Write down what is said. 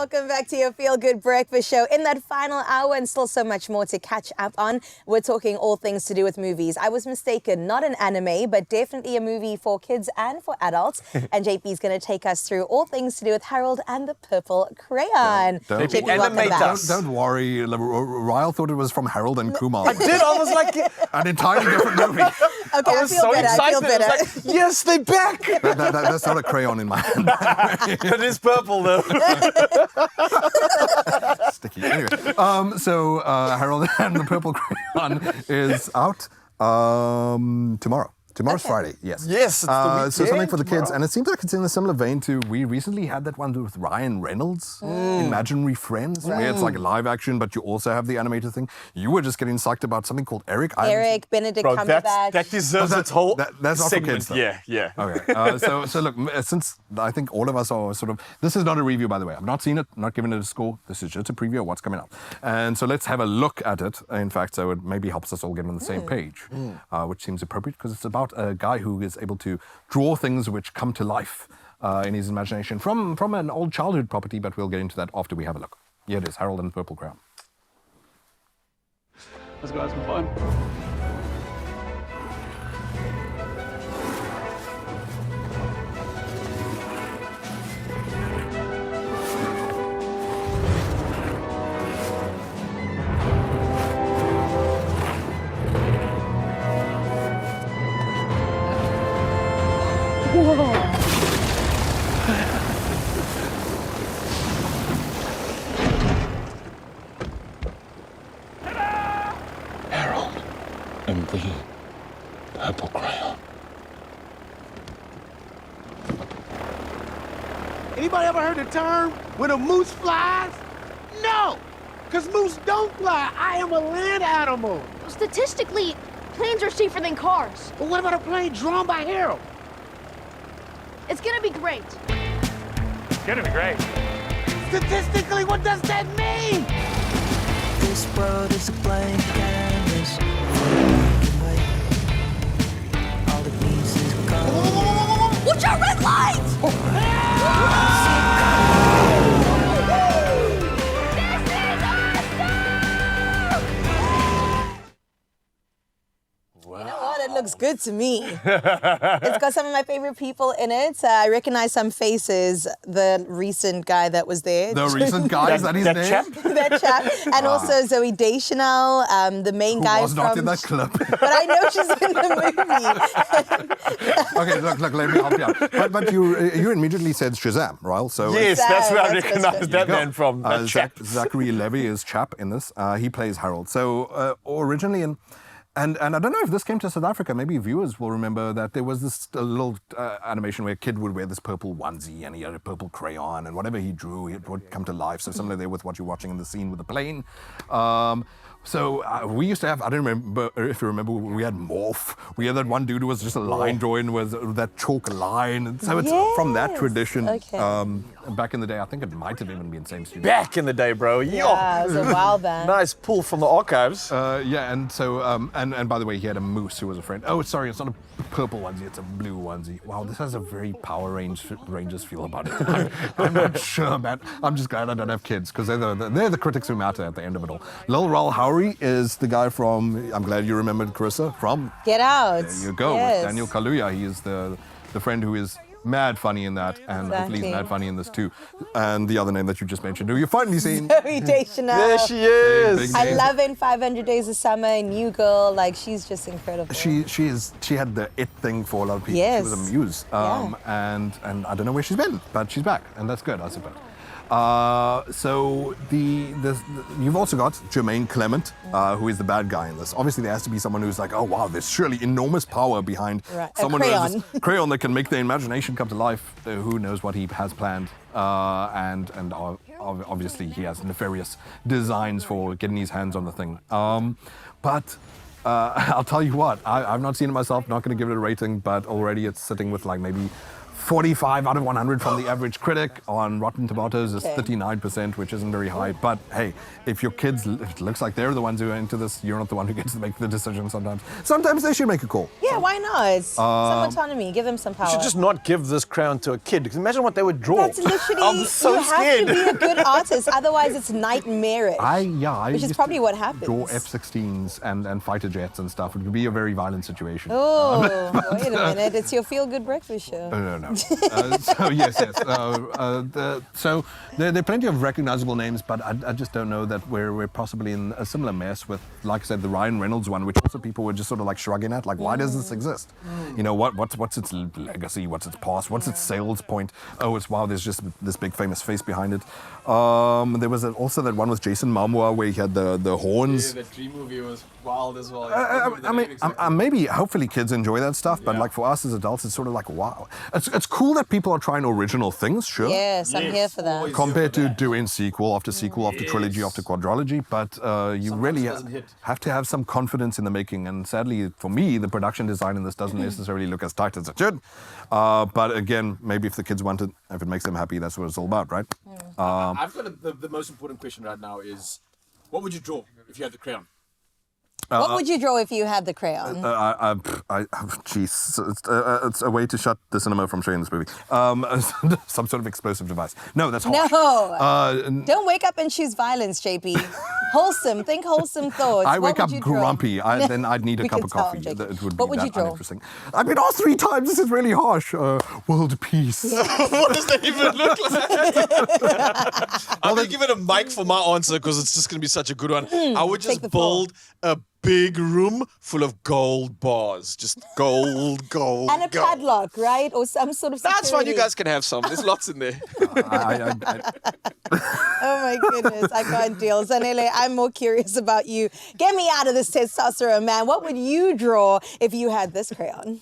welcome back to your Feel Good Breakfast Show. In that final hour and still so much more to catch up on, we're talking all things to do with movies. I was mistaken, not an anime, but definitely a movie for kids and for adults. And JP's going to take us through all things to do with Harold and the Purple Crayon. JP, welcome back. Don't worry, Ryle thought it was from Harold and Kumar. I did, I was like... An entirely different movie. Okay, I feel better. I feel better. I was like, yes, they're back! That's not a crayon in my hand. It is purple, though. Sticky. Anyway, so Harold and the Purple Crayon is out tomorrow. Tomorrow's Friday, yes. Yes, it's the weekend, so something for the kids, tomorrow. and it seems like it's in a similar vein to, we recently had that one with Ryan Reynolds, Imaginary Friends, where it's like live action, but you also have the animated thing. You were just getting psyched about something called Eric. Benedict Cumberbatch. That deserves its whole that's not for segment. kids, though. Yeah. Okay, so look, since I think all of us are sort of, this is not a review, by the way. I've not seen it, not given it a score. This is just a preview of what's coming up. And so let's have a look at it, in fact, so it maybe helps us all get on the same page, which seems appropriate because it's about a guy who is able to draw things which come to life in his imagination from an old childhood property, but we'll get into that after we have a look. Here it is, Harold and the Purple Crayon. Let's go have some fun. Harold and the Purple Crayon. Anybody ever heard the term when a moose flies? No, because moose don't fly. I am a land animal. Statistically, planes are safer than cars. But what about a plane drawn by Harold? It's gonna be great. It's gonna be great. Statistically, what does that mean? This world is a blank canvas. All the pieces gone. Watch out, red light! You know what? It looks good to me. It's got some of my favorite people in it. I recognize some faces. The recent guy that was there. The recent guy, is that his name? That chap. And also Zoe Deschanel, the main guy was from... not in that clip. But I know she's in the movie. Okay, look, let me help you out. But you immediately said Shazam, Ryle. So Yes, that's where I That's recognized that man from. That chap. Zachary Levy is Chap in this. He plays Harold. So originally And I don't know if this came to South Africa. Maybe viewers will remember that there was this little animation where a kid would wear this purple onesie and he had a purple crayon, and whatever he drew, it would come to life. So similar there with what you're watching in the scene with the plane. So we used to have, I don't remember if you remember, we had Morph. We had that one dude who was just a line drawing with that chalk line. And so it's from that tradition. Okay. Back in the day, I think it might have even been the same studio. Back in the day, bro. Yeah, it was a while back. Nice pull from the archives. Yeah, and so, and by the way, he had a moose who was a friend. Oh, sorry, it's not a purple onesie, it's a blue onesie. Wow, this has a very Power Rangers feel about it. I'm not sure, man. I'm just glad I don't have kids, because they're the critics who matter at the end of it all. Lil Rel Howery is the guy from, I'm glad you remembered, Carissa, from Get Out. There you go, Yes. with Daniel Kaluuya. He is the friend who is mad funny in that, and hopefully he's mad funny in this too. And the other name that you just mentioned, who you've finally seen. Zoe Deschanel. There she is. Big I name. love in 500 Days of Summer, New Girl. Like, she's just incredible. She had the it thing for a lot of people. Yes. She was a muse. And I don't know where she's been, but she's back, and that's good, I suppose. So you've also got Jermaine Clement, who is the bad guy in this. Obviously, there has to be someone who's like, oh wow, there's surely enormous power behind someone who has this crayon that can make their imagination come to life. Who knows what he has planned? And obviously, he has nefarious designs for getting his hands on the thing. But I'll tell you what, I've not seen it myself. Not going to give it a rating, but already it's sitting with like maybe 45 out of 100 from the average critic. On Rotten Tomatoes is 39%, which isn't very high. But hey, if your kids, it looks like they're the ones who are into this, you're not the one who gets to make the decision sometimes. Sometimes they should make a call. Yeah, why not? Some autonomy. Give them some power. You should just not give this crayon to a kid. Because imagine what they would draw. That's literally, I'm so you scared. have to be a good artist, otherwise it's nightmarish. I which is used probably to what happens. Draw F-16s and fighter jets and stuff. It would be a very violent situation. Oh, wait a minute. It's your feel-good breakfast show. No. So yes. So there are plenty of recognizable names, but I just don't know that we're possibly in a similar mess with, like I said, the Ryan Reynolds one, which also people were just sort of like shrugging at, like, why does this exist? You know, what's its legacy? What's its past? What's its sales point? Oh, it's wow, there's just this big famous face behind it. There was also that one with Jason Momoa where he had the horns. Yeah, the Dream movie was wild as well. I mean, maybe hopefully kids enjoy that stuff, but like for us as adults, it's sort of like, wow. It's cool that people are trying original things, sure. Yes, I'm here for that. Compared to doing sequel after trilogy after quadrilogy, but you really have to have some confidence in the making. And sadly, for me, the production design in this doesn't necessarily look as tight as it should. But again, maybe if the kids want it, if it makes them happy, that's what it's all about, right? I've got the most important question right now is, what would you draw if you had the crayon? What would you draw if you had the crayon? It's a way to shut the cinema from showing this movie. Some sort of explosive device. No, that's harsh. No. Don't wake up and choose violence, JP. Wholesome. Think wholesome thoughts. I wake What up would you draw? grumpy. Then I'd need a We cup can of tell, coffee. JP. It would What be would you that draw? uninteresting. I've been asked 3 times. This is really harsh. World peace. What does that even look like? I'm going to give it a mic for my answer because it's just going to be such a good one. I would take just the floor. build a big room full of gold bars. Just gold. And a padlock, right? Or some sort of security. That's fine. You guys can have some. There's lots in there. Oh my goodness, I can't deal. Zanele, I'm more curious about you. Get me out of this testosterone, man. What would you draw if you had this crayon?